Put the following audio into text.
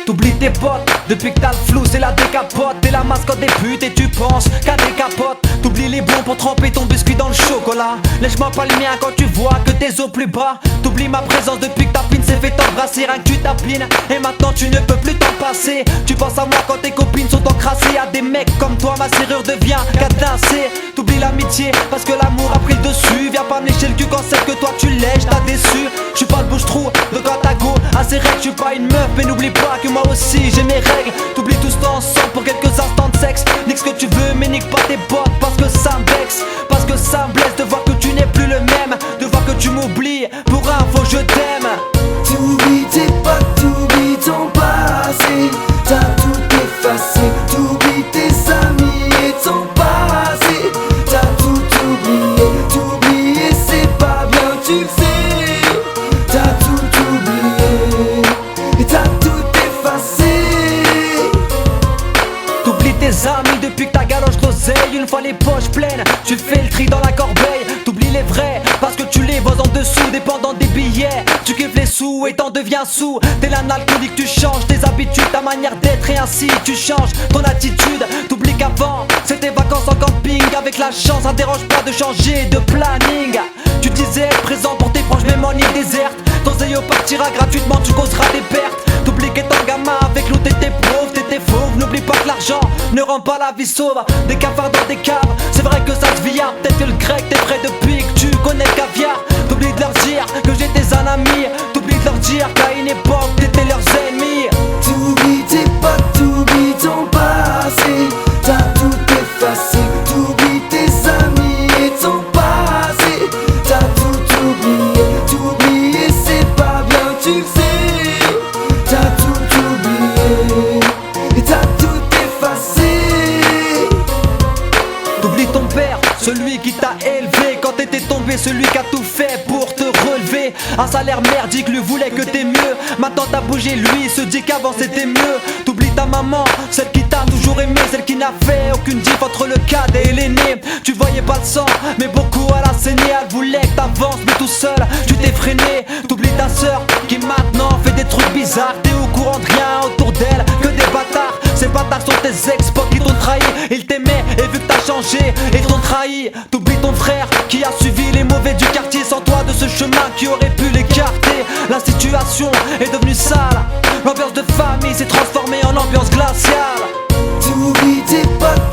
T'oublies tes potes, depuis que t'as le flou c'est la décapote. T'es la mascotte des putes et tu penses qu'à des capotes. T'oublies les bons pour tremper ton biscuit dans le chocolat. Lèche-moi pas le mien quand tu vois que t'es au plus bas. T'oublies ma présence depuis que ta pine s'est fait embrasser. Rien que tu tapines et maintenant tu ne peux plus t'en passer. Tu penses à moi quand tes copines sont encrassées. Y'a des mecs comme toi, ma serrure devient cadencée. T'oublies l'amitié parce que l'amour a pris le dessus. Viens pas me lécher le cul quand celle que toi tu lèches t'as déçu. J'suis pas le bouche-trou de quand t'as go à ses règles. J'suis pas une meuf mais n'oublie pas que moi aussi j'ai mes règles. T'oublies tout ce temps ensemble pour quelques instants de sexe. Nique ce que tu veux mais nique pas tes potes parce que ça me vexe. Parce que ça me blesse de voir que tu n'es plus le même. De voir que tu m'oublies, pour info je t'aime. T'oublies tes potes, t'oublies ton passé. T'as tout effacé, t'oublies tes amis et ton passé. T'as tout oublié, t'oublier c'est pas bien, tu le sais. T'as tout oublié et t'as tout effacé. T'oublies tes amis depuis que ta galoche d'oseille. Une fois les poches pleines, tu fais le tri dans la corbeille. T'oublies les vrais parce que tu les vois en dessous, dépendant des billets. Tu kiffes les sous et t'en deviens sous. T'es l'un alcoolique, tu changes tes habitudes, ta manière d'être et ainsi tu changes ton attitude. T'oublies qu'avant c'était vacances en camping. Avec la chance ça dérange pas de changer de planning. Tu disais être présent pour tes proches même en île déserte. Ton zéyo partira gratuitement, tu causeras des pertes. T'oublies qu'étant gamin avec l'eau t'étais pauvre, t'étais fauve. N'oublie pas que l'argent ne rend pas la vie sauve. Des cafards dans des caves, c'est vrai que ça se vit. Peut-être que le grec t'es près depuis que tu connais le caviar. T'oublies de leur dire que j'étais un ami. T'oublies de leur dire qu'à une époque t'étais leurs ennemis. T'oublies tes potes, t'oublies ton passé. T'as tout effacé, t'oublies tes amis et ton passé. T'as tout oublié, t'oublier c'est pas bien, tu le sais. T'as tout oublié et t'as tout effacé. T'oublies ton père, celui qui t'a élevé. Quand t'étais tombé, celui qui a tout fait pour te relever. Un salaire merdique, lui voulait que t'aies mieux. Maintenant t'as bougé, lui se dit qu'avant c'était mieux. T'oublies ta maman, celle qui t'a toujours aimé. Celle qui n'a fait aucune diff entre le cadet et l'aîné. Tu voyais pas le sang, mais beaucoup à la saignée. Elle voulait que t'avances, mais tout seul tu t'es freiné. T'oublies ta sœur qui maintenant fait des trucs bizarres. T'es au courant de rien autour d'elle, que des bâtards. Ces bâtards sont tes ex-potes qui t'ont trahi. Ils t'aimaient et vu que t'as changé, ils t'ont trahi. T'oublies ton frère qui a suivi les mauvais du quartier. Sans toi de ce chemin qui aurait pu l'écarter. La situation est devenue sale. L'ambiance de famille s'est transformée en ambiance glaciale. T'oublies tes potes,